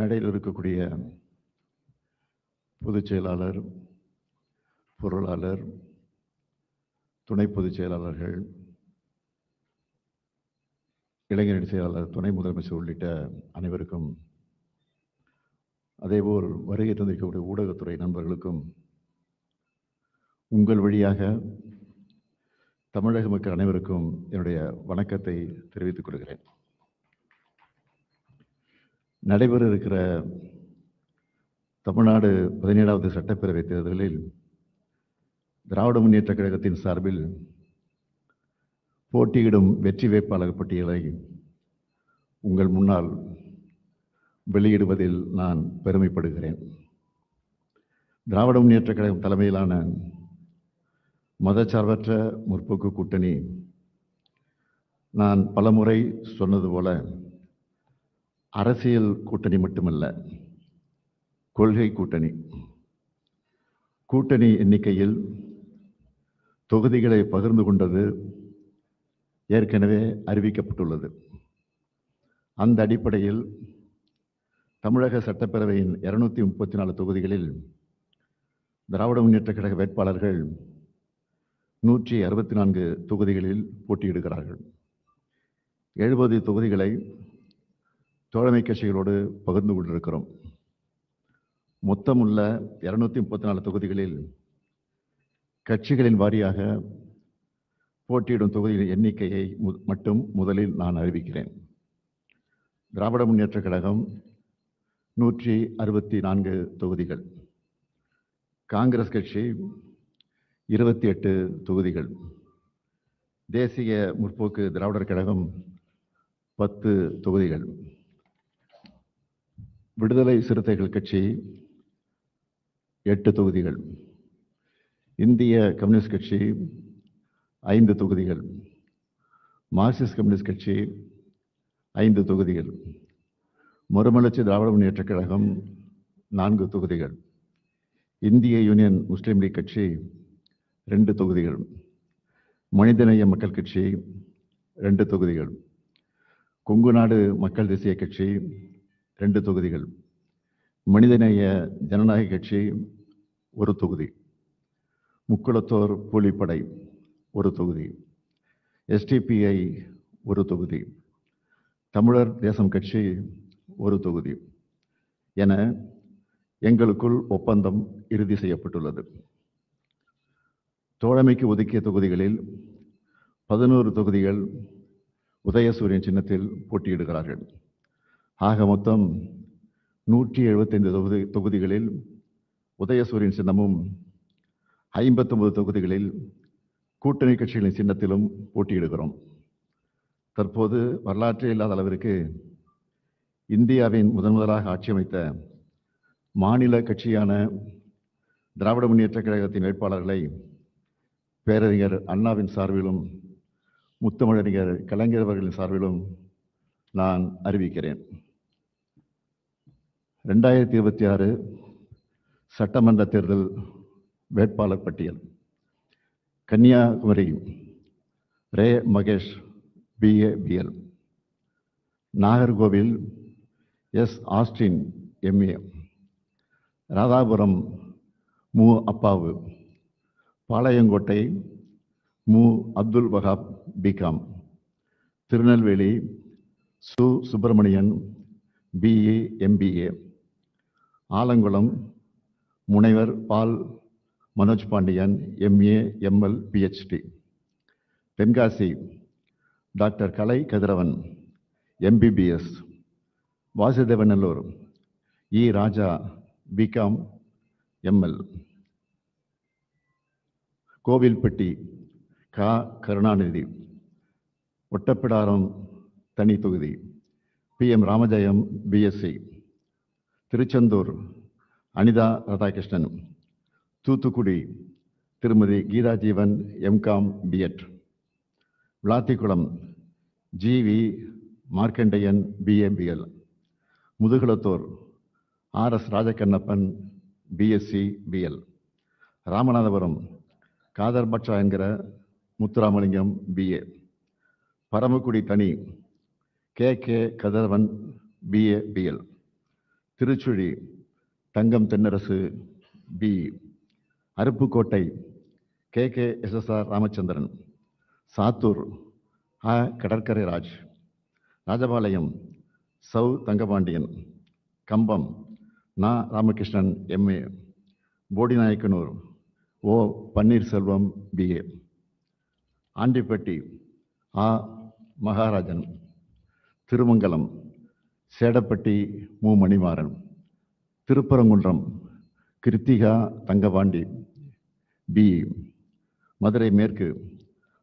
மேடையில் இருக்கக்கூடிய பொதுச் செயலாளர், பொருளாளர், துணை பொதுச் செயலாளர்கள், இளைஞரணி செயலாளர், துணை முதலமைச்சர் உள்ளிட்ட அனைவருக்கும், அதேபோல் வருகை தந்திருக்கக்கூடிய ஊடகத்துறை நண்பர்களுக்கும் உங்கள் வழியாக தமிழக மக்கள் அனைவருக்கும் என்னுடைய வணக்கத்தை தெரிவித்துக் கொள்கிறேன். நடைபெற இருக்கிற தமிழ்நாடு 17வது சட்டப்பேரவை தேர்தலில் திராவிட முன்னேற்ற கழகத்தின் சார்பில் போட்டியிடும் வெற்றி வேட்பாளர் பட்டியலை உங்கள் முன்னால் வெளியிடுவதில் நான் பெருமைப்படுகிறேன். திராவிட முன்னேற்ற கழகம் தலைமையிலான மதச்சார்பற்ற முற்போக்கு கூட்டணி, நான் பலமுறை சொன்னது போல, அரசியல் கூட்டணி மட்டுமல்ல, கொள்கை கூட்டணி. கூட்டணி எண்ணிக்கையில் தொகுதிகளை பகிர்ந்து கொண்டது ஏற்கனவே அறிவிக்கப்பட்டுள்ளது. அந்த அடிப்படையில் தமிழக சட்டப்பேரவையின் 234 தொகுதிகளில் திராவிட முன்னேற்ற கழக வேட்பாளர்கள் 164 தொகுதிகளில் போட்டியிடுகிறார்கள். 70 தொகுதிகளை தோழமை கட்சிகளோடு பகிர்ந்து கொண்டிருக்கிறோம். மொத்தமுள்ள 234 தொகுதிகளில் கட்சிகளின் வாரியாக போட்டியிடும் தொகுதிகளின் எண்ணிக்கையை மட்டும் முதலில் நான் அறிவிக்கிறேன். திராவிட முன்னேற்ற கழகம் 164 தொகுதிகள், காங்கிரஸ் கட்சி 28 தொகுதிகள், தேசிய முற்போக்கு திராவிடர் கழகம் 10 தொகுதிகள், விடுதலை சிறுத்தைகள் கட்சி 8 தொகுதிகள், இந்திய கம்யூனிஸ்ட் கட்சி 5 தொகுதிகள், மார்க்சிஸ்ட் கம்யூனிஸ்ட் கட்சி 5 தொகுதிகள், மறுமலர்ச்சி திராவிட முன்னேற்ற கழகம் 4 தொகுதிகள், இந்திய யூனியன் முஸ்லீம் லீக் கட்சி 2 தொகுதிகள், மனிதநேய மக்கள் கட்சி 2 தொகுதிகள், கொங்கு நாடு மக்கள் தேசிய கட்சி 2 தொகுதிகள், மனிதநேய ஜனநாயக கட்சி 1 தொகுதி, முக்குளத்தோர் கூலிப்படை 1 தொகுதி, SDPI 1 தொகுதி, தமிழர் தேசம் கட்சி 1 தொகுதி என எங்களுக்குள் ஒப்பந்தம் இறுதி செய்யப்பட்டுள்ளது. தோழமைக்கு ஒதுக்கிய தொகுதிகளில் 11 தொகுதிகள் உதயசூரியன் சின்னத்தில் போட்டியிடுகிறார்கள். ஆக மொத்தம் 175 தொகுதிகளில் உதயசூரியன் சின்னமும், 59 தொகுதிகளில் கூட்டணி கட்சிகளின் சின்னத்திலும் போட்டியிடுகிறோம். தற்போது வரலாற்றே இல்லாத அளவிற்கு இந்தியாவின் முதலாக ஆட்சி அமைத்த மாநில கட்சியான திராவிட முன்னேற்ற கழகத்தின் வேட்பாளர்களை பேரறிஞர் அண்ணாவின் சார்பிலும் முத்தமிழறிஞர் கலைஞர் அவர்களின் சார்பிலும் நான் அறிவிக்கிறேன். 2026 சட்டமன்ற தேர்தல் வேட்பாளர் பட்டியல்: கன்னியாகுமரி ரே Mahesh, BA BL, Nagercoil S Austin, MA, Radhapuram மு அப்பாவு, பாளையங்கோட்டை மு அப்துல் வஹாப், BCom, திருநெல்வேலி சு சுப்பிரமணியன், BE MBA, ஆலங்குளம் முனைவர் Paul Manoj Pandian, MA ML PhD, Tenkasi doctor Kalai Kathiravan, MBBS, Vasudevanallur E Raja, BCom ML, Kovilpatti கா கருணாநிதி, ஒட்டப்பிடாரம் தனி தொகுதி PM ராமஜெயம், BSc, திருச்செந்தூர் அனிதா ராதாகிருஷ்ணன், தூத்துக்குடி திருமதி Geetha Jeevan, MCom B.Ed, Vilathikulam GV Markandeyan, BA BL, Mudukulathur RS Rajakannappan, BSc BL, Ramanathapuram Kader பட்சா என்கிற முத்துராமலிங்கம், BA, பரமக்குடி தனி KK கதிரவன், BA BL, Tiruchuli Thangam Thennarasu B. Aruppukottai KKSSR Ramachandran, Sattur கடற்கரை ராஜ், ராஜபாளையம் சௌ தங்கபாண்டியன், கம்பம் Ramakrishnan MA, Bodinayakanur O Panneerselvam BA, Andipatti Maharajan, Thirumangalam Sedapatti M. Manimaran, Thiruparankundram Kiruthika Thangapandi BE, Madurai மேற்கு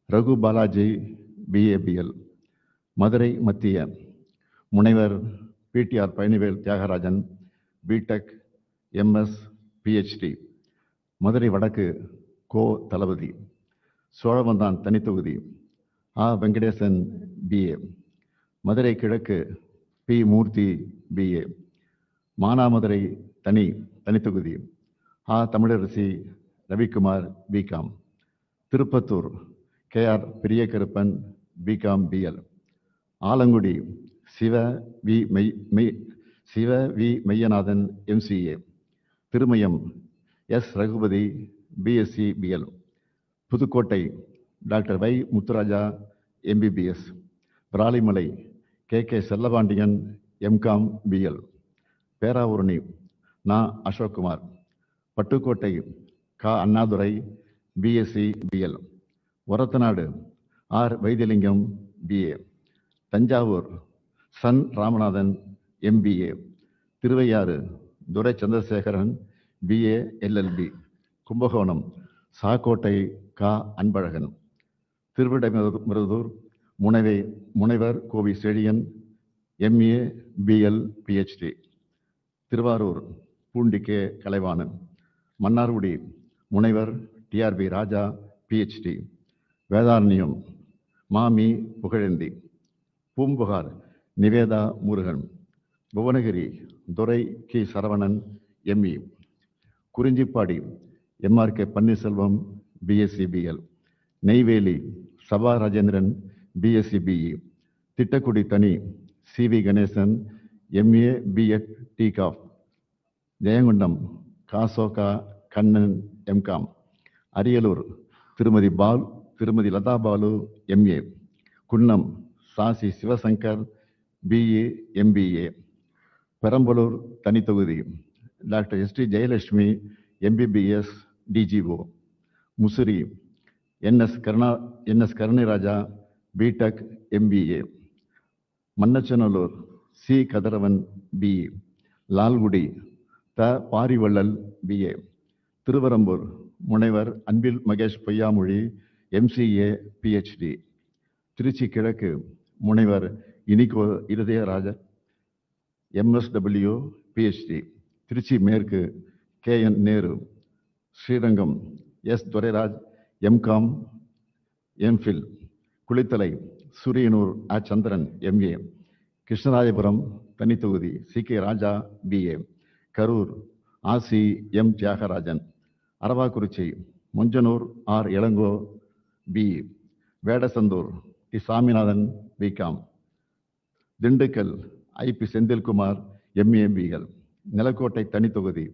Raghu Balaji BABL, Madurai மத்திய முனைவர் PTR Palanivel Thiagarajan BTech MS PhD, Madurai வடக்கு கோ தளபதி, சோழவந்தான் தனித்தொகுதி வெங்கடேசன் BA, மதுரை கிழக்கு P. மூர்த்தி BA, மானாமதுரை தனித்தொகுதி Thamizharasi Ravikumar BCom, Tiruppattur KR Periyakaruppan BCom BL, Alangudi Siva வி Meyyanathan MCA, Thirumayam S. Raghupathy BSc BL, Pudukkottai doctor Y. Muthuraja MBBS, Viralimalai KK Chellapandian MCom BL, Peravurani Ashokkumar, Pattukkottai Annadurai BSc BL, Orathanadu R. Vaithilingam BA, Thanjavur சன் Ramanathan MBA, Thiruvaiyaru Durai Chandrasekaran BA LLB, Kumbakonam Sakkottai Anbazhagan, Thiruvidaimarudur முனைவர் Kovi Chezhiyan MA BL PhD, Thiruvarur Poondi Kalaivanan, Mannargudi முனைவர் TRB ராஜா PhD, Vedaranyam மாமி புகழேந்தி, பூம்புகார் நிவேதா முருகன், புவனகிரி துரை Saravanan ME, Kurinjipadi MRK Panneerselvam BSc BL, Neyveli Sabha Rajendran BSc BE, Tittakudi தனி CV Ganesan MA B.Ed TCOF, Jayankondam காசோகா Kannan MCom, Ariyalur திருமதி Latha Balu MA, Kunnam Sasi Sivasankar BE MBA, Perambalur தனித்தொகுதி doctor ST Jayalakshmi MBBS DGO, Musiri NS Karunairaja BTech MBA, Manachanallur C. Kathiravan BE, Lalgudi Parivallal BA, Thiruverumbur முனைவர் Anbil Mahesh Poyyamozhi MCA PhD, Trichy கிழக்கு முனைவர் Inigo இருதயராஜ MSW PhD, Tiruchi மேற்கு KN Nehru, Srirangam S. Durairaj MCom MPhil, Kulithalai Suriyanur Chandran MA, Krishnarajapuram தனித்தொகுதி CK Raja BA, Karur RC M. Thiyagarajan, Aravakurichi Monjanur R. Elango BE, Vedasandur டி. Saminathan BCom, Dindigul IP. Senthilkumar MA BL, Nilakottai தனித்தொகுதி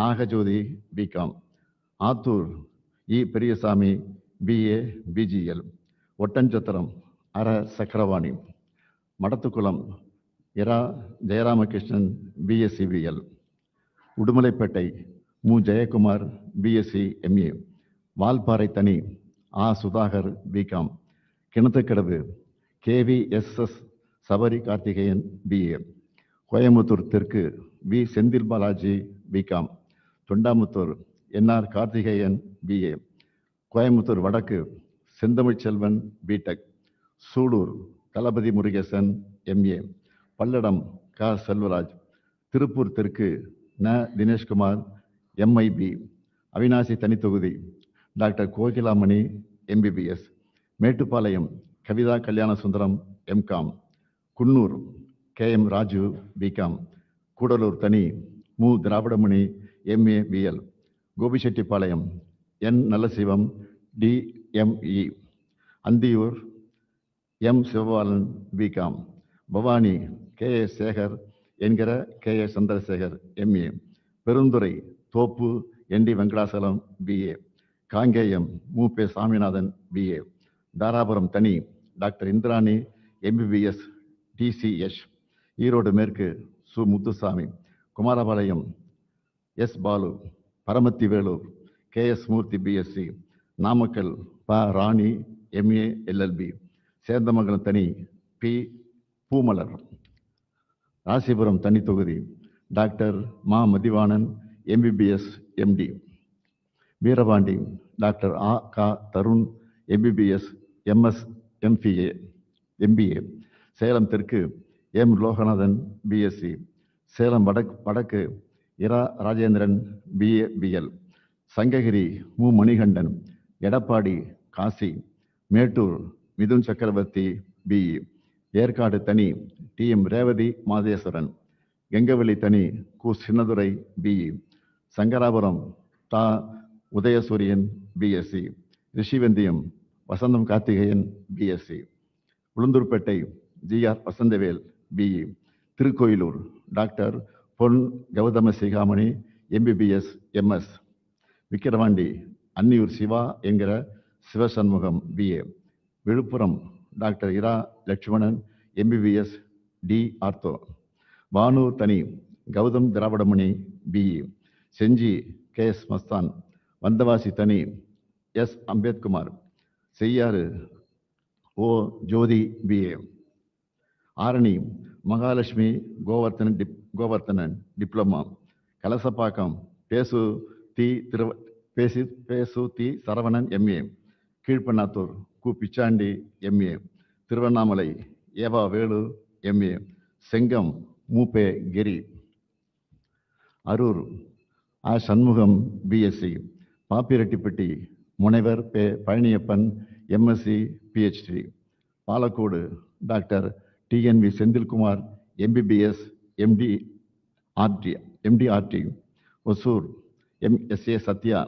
Nagajothi BCom, Attur E. Periyasamy BA BGL, Oddanchatram Chakkarapani, Madathukulam இரா Jayaramakrishnan BSc BL, Udumalaipettai மு. Jayakumar BSc MA, Valparai தனி Sudhakar BCom, Kinathukadavu KVSS Sabari Karthikeyan BA, Coimbatore தெற்கு V. Senthil Balaji BCom, Thondamuthur NR Karthikeyan BA, Coimbatore வடக்கு செந்தமிழ் செல்வன் BTech, சூலூர் தளபதி Murugesan MA, Palladam Selvaraj, Tiruppur தெற்கு தினேஷ்குமார் MIB, அவினாசி தனித்தொகுதி doctor Kokilamani MBBS, Mettupalayam Kavitha Kalyanasundaram MCom, Coonoor KM Raju BCom, Gudalur தனி மு. Dravidamani MA BL, Gobichettipalayam N. Nallasivam DME, Anthiyur M. Sivabalan BCom, Bhavani KA Sekar என்கிற K.A. சந்திரசேகர் MA, பெருந்துறை தோப்பு ND Venkatachalam BA, Kangeyam மூப்பே Saminathan BA, Dharapuram தனி doctor Indrani MBBS DCH, Erode மேற்கு சு முத்துசாமி, குமாரபாளையம் S. பாலு, பரமத்தி வேலூர் KS மூர்த்தி BSc, நாமக்கல் ப. ராணி MA LLB, சேந்தமங்கலம் தனி P. பூமலர், ராசிபுரம் தனி தொகுதி டாக்டர் மா. Mathivanan MBBS MD, Veerapandi doctor A. K. Tarun MBBS MS MBA, Salem தெற்கு M. லோகநாதன் BSc, சேலம் வடக்கு இரா ராஜேந்திரன் BA BL, சங்ககிரி மு. மணிகண்டன், எடப்பாடி காசி, மேட்டூர் மிதுன் சக்கரவர்த்தி BE, ஏற்காடு தனி TM ரேவதி மாதேஸ்வரன், கெங்கவெளி தனி கு. சின்னதுரை BE, சங்கராபுரம் தா. Udhayasuriyan BSc, Rishivandiyam Vasantham Karthikeyan BSc, Ulundurpettai GR Vasanthavel BE, Thirukoilur doctor Pon Gautham Sigamani MBBS MS, Vikravandi Anniyur Siva என்கிற சிவசண்முகம் BA, விழுப்புரம் டாக்டர் இரா Lakshmanan MBBS D ortho, Vanur தனி Gautham Dravidamani BE, Senji KS Mastan, Vandavasi தனி S. அம்பேத்குமார், செய்யாறு O. ஜோதி BA, ஆரணி மகாலட்சுமி கோவர்த்தனன் டிப்ளமா, கலசப்பாக்கம் பேசு தி சரவணன் MA, கீழ்பண்ணாத்தூர் கு. பிச்சாண்டி MA, திருவண்ணாமலை ஏவா வேலு MA, செங்கம் மூப்பே கிரி, அரூர் ஆ. சண்முகம் BSc, பாப்பிரெட்டிப்பட்டி முனைவர் பே. Palaniappan MSc PhD, Palacode doctor TNV Senthilkumar MBBS MDRT, Hosur SA Sathya,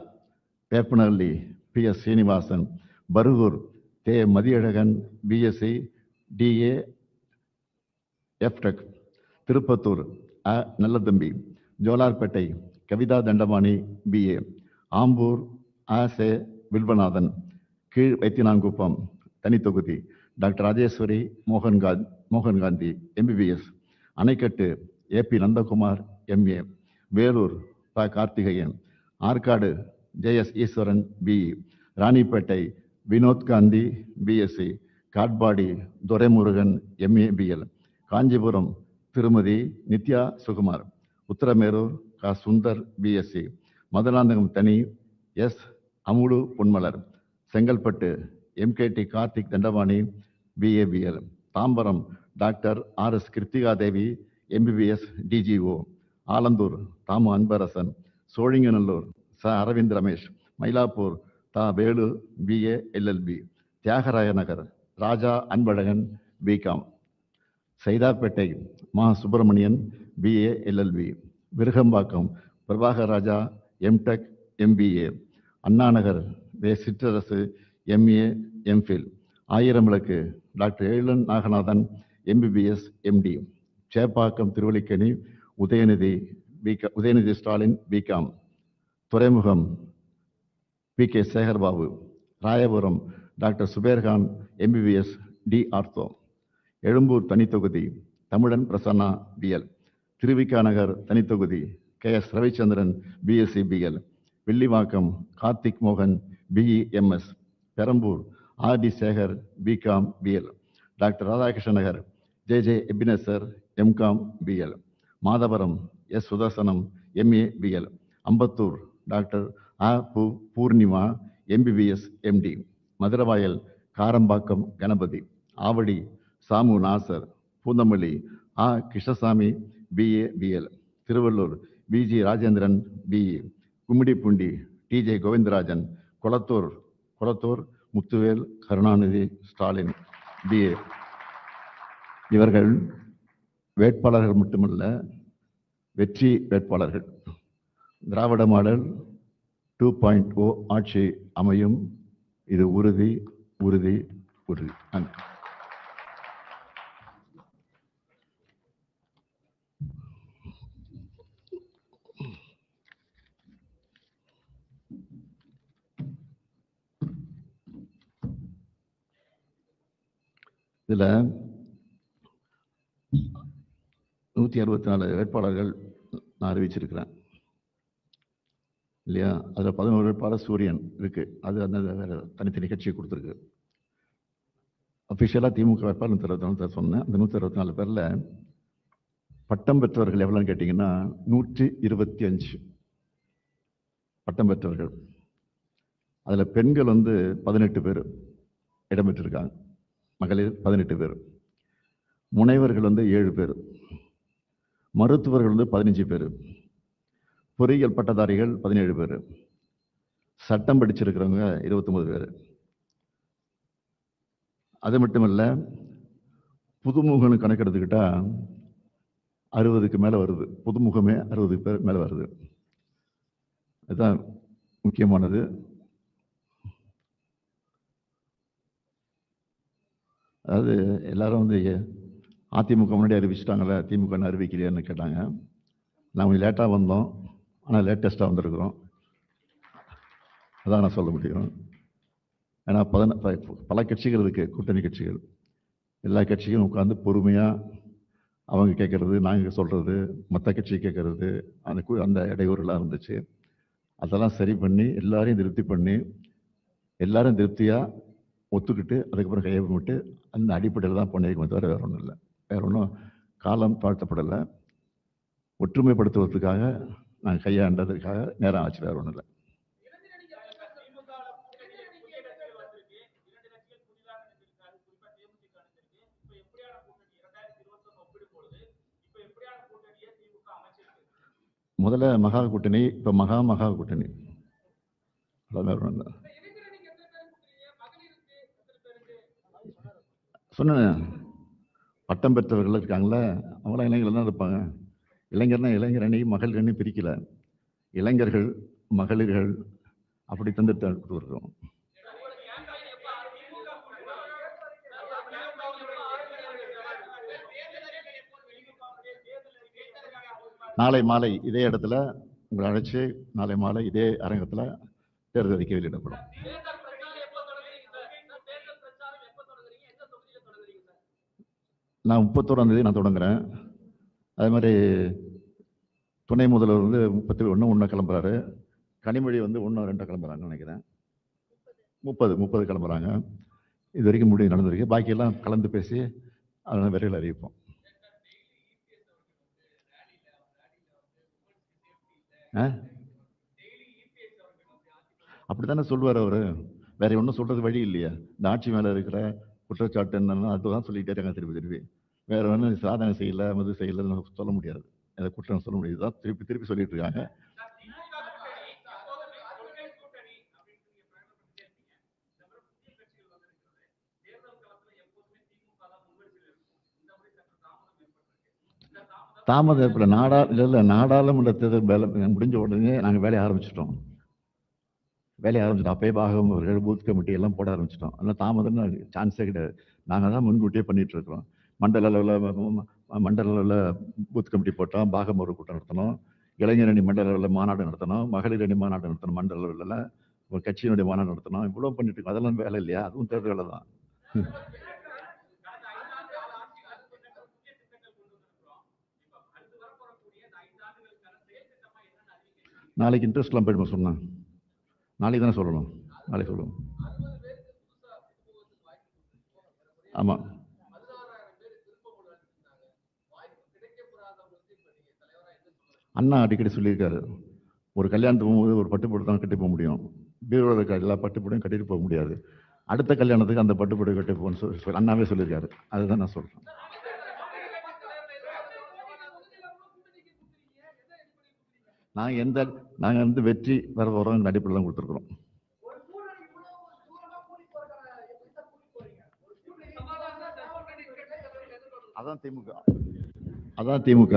Veppanahalli PS Srinivasan, Bargur தே. Mathiyazhagan BSc DA FTech, Tirupattur அ. நல்லதம்பி, ஜோலார்பேட்டை கவிதா தண்டபாணி BA, ஆம்பூர் ஆ. சே. வில்வநாதன், கீழ் வைத்தியநாங்குப்பம் தனி தொகுதி doctor Rajeswari Mohangandhi MBBS, Anaikattu AP Nandakumar MA, Vellore ப. Karthikeyan, Arcot JS Eswaran BE, Ranipet Vinod Gandhi BSc, Katpadi Duraimurugan MA BL, Kanchipuram திருமதி நித்யா சுகுமார், உத்தரமேரூர் க. சுந்தர் BSc, மதுராந்தகம் தனி S. Amudu Ponmalar, Chengalpattu MKT Karthik Thandapani BA BL, Tambaram doctor RS Kiruthiga Devi MBBS DGO, Alandur Thamu Anbarasan, Sholinganallur ச. அரவிந்த் ரமேஷ், மயிலாப்பூர் தா. வேலு BA LLB, தியாகராய நகர் ராஜா அன்பழகன் BCom, சைதாப்பேட்டை மா. Subramanian BA LLB, Virugambakkam Prabhakar Raja MTech MBA, Annanagar வே. Chitrarasu MA MPhil, Ayiramvilakku doctor Ezhilan Naganathan MBBS MD, Chepauk Thiruvallikeni Udhayanidhi Stalin BCom, Thuraimugam PK Sekarbabu, Royapuram doctor Subairkhan MBBS D ortho, Egmore தனித்தொகுதி Tamizhan Prasanna BL, Thiru Vi Ka நகர் தனித்தொகுதி KS Ravichandran BSc BL, Villivakkam Karthik மோகன் BE MS, Perambur RD Sekar BCom BL, doctor Radhakrishna Nagar JJ Ebenezer MCom BL, Madhavaram S. Sudharsanam MA BL, Ambattur doctor அ. Poornima MBBS MD, Maduravoyal Karambakkam Ganapathi, Avadi Samu Nasar, Poonamallee ஆ. Krishnasamy BA BL, Tiruvallur BG Rajendran BE, Gummidipoondi TJ Govindarajan, Kolathur Muthuvel Karunanidhi Stalin BA. இவர்கள் வேட்பாளர்கள் மட்டுமல்ல, வெற்றி வேட்பாளர்கள். திராவிட model 2.0 ஆட்சி அமையும், இது உறுதி உறுதி உறுதி. நன்றி. இதில் 164 வேட்பாளர்கள் நான் அறிவிச்சிருக்கிறேன் இல்லையா? அதில் 11 வேட்பாளர் சூரியன் இருக்கு. அது அந்த தனித்தனி கட்சியை கொடுத்துருக்கு. அஃபிஷியலாக திமுக வேட்பாளர் 164 சொன்னேன். அந்த 164 பேரில் பட்டம் பெற்றவர்கள் எவ்வளோன்னு கேட்டிங்கன்னா 125 பட்டம் பெற்றவர்கள். அதில் பெண்கள் 18 பேர் இடம்பெற்றிருக்காங்க. மகளிர் 18 பேர். முனைவர்கள் 7 பேர். மருத்துவர்கள் 15 பேர். பொறியியல் பட்டதாரிகள் 17 பேர். சட்டம் படிச்சிருக்கிறவங்க 29 பேர். அது மட்டுமல்ல, புதுமுகம்னு கணக்கெடுத்துக்கிட்டா 60க்கு மேலே வருது. புதுமுகமே 60 பேர் மேலே வருது. அதுதான் முக்கியமானது. அதாவது எல்லாரும் அதிமுக முன்னாடி அறிவிச்சிட்டாங்களே, திமுக அறிவிக்கலையான்னு கேட்டாங்க. நான் கொஞ்சம் லேட்டாக வந்தோம், ஆனால் லேட்டஸ்ட்டாக வந்திருக்கிறோம். அதான் நான் சொல்ல முடியும். ஏன்னா பல கட்சிகள் இருக்கு, கூட்டணி கட்சிகள். எல்லா கட்சியும் உட்காந்து பொறுமையாக அவங்க கேட்கறது, நாங்கள் சொல்றது, மற்ற கட்சி கேட்கறது, அந்த இடையூறுலாம் இருந்துச்சு. அதெல்லாம் சரி பண்ணி எல்லாரையும் திருப்தி பண்ணி எல்லாரும் திருப்தியாக ஒத்துக்கிட்டு அதுக்கப்புறம் கையெழுத்து அந்த அடிப்படையில் தான் பண்ணியிருக்கோம், தவிர வேற ஒன்றும் இல்லை. வேற ஒன்றும் காலம் தாழ்த்தப்படலை. ஒற்றுமைப்படுத்துவதற்காக நாங்கள் கையாண்டதுக்காக நேரம் ஆச்சு, வேற ஒன்றும் இல்லை. முதல்ல மகா கூட்டணி, இப்ப மகா கூட்டணி. சொன்னேன், பட்டம் பெற்றவர்கள் இருக்காங்களே, அவங்களாம் இளைஞர்கள் தான் இருப்பாங்க. இளைஞர்னா இளைஞர் அணி மகளிர் அணி பிரிக்கல, இளைஞர்கள் மகளிர்கள் அப்படி தந்துட்டு இருக்கிறோம். நாளை மாலை இதே இடத்துல உங்களை அழைச்சு நாளை மாலை இதே அரங்கத்துல தேர்தல் அறிக்கை வெளியிடப்படும். நான் 31ஆம் தேதி நான் தொடங்குறேன். அதே மாதிரி துணை முதல்வர் 31 கிளம்புறாரு. கனிமொழி 1 2 கிளம்புறாங்கன்னு நினைக்கிறேன். 30 கிளம்புறாங்க. இது வரைக்கும் முடிவு நடந்திருக்கு. பாக்கியெல்லாம் கலந்து பேசி அதனால விரைவில் அறிவிப்போம். அப்படித்தானே சொல்லுவார் அவரு. வேற ஒன்றும் சொல்றது வழி இல்லையா? இந்த ஆட்சி மேல இருக்கிற குற்றச்சாட்டு என்னன்னா அதுதான் சொல்லிட்டே இருக்காங்க திருப்பி. வேற ஒன்றும் சாதனை செய்யல, மது செய்யல சொல்ல முடியாது. அதை குற்றம் சொல்ல முடியாது தான் திருப்பி சொல்லிட்டு இருக்காங்க. தாமதம் ஏற்பட நாடாளுமன்ற தேர்தல் முடிஞ்ச உடனே நாங்கள் வேலையை ஆரம்பிச்சிட்டோம். அப்பயே பாகம் பூத் கமிட்டி எல்லாம் போட ஆரம்பிச்சிட்டோம். அதனால் தாமதம் சான்ஸே கிடையாது. நாங்கள் தான் முன்கூட்டியே பண்ணிட்டு இருக்கிறோம். மண்டல அளவில் பூத் கமிட்டி போட்டோம், பாகம் ஒரு கூட்டம் நடத்தணும், இளைஞர் அணி மண்டல அளவில் மாநாடு நடத்தணும், மகளிர் அணி மாநாடு நடத்தணும், மண்டல அளவில் ஒரு கட்சியினுடைய மாநாடு நடத்தணும். இவ்வளோ பண்ணிட்டு இருக்கோம். அதெல்லாம் வேலை இல்லையா? அதுவும் தேர்தல் வேலை தான். நாளைக்கு இன்ட்ரெஸ்ட்லாம் போயிடுமா சொன்னேன்? நாளைக்கு தானே சொல்லணும். நாளைக்கு சொல்லுவோம். ஆமாம், அண்ணா அடிக்கடி சொல்லியிருக்காரு, ஒரு கல்யாணத்துக்கு போகும்போது ஒரு பட்டுப்புடவை தான் கட்டி போக முடியும், பீரோவில் இருக்க எல்லா பட்டுப்புடையும் கட்டிட்டு போக முடியாது. அடுத்த கல்யாணத்துக்கு அந்த பட்டுப்புடவை கட்டி போகணும்னு சொல்லி அண்ணாவே சொல்லியிருக்காரு. அதுதான் நான் சொல்றேன். நாங்க வெற்றி வர போறோம் அடிப்படையில் தான் கொடுத்துருக்குறோம். அதான் திமுக.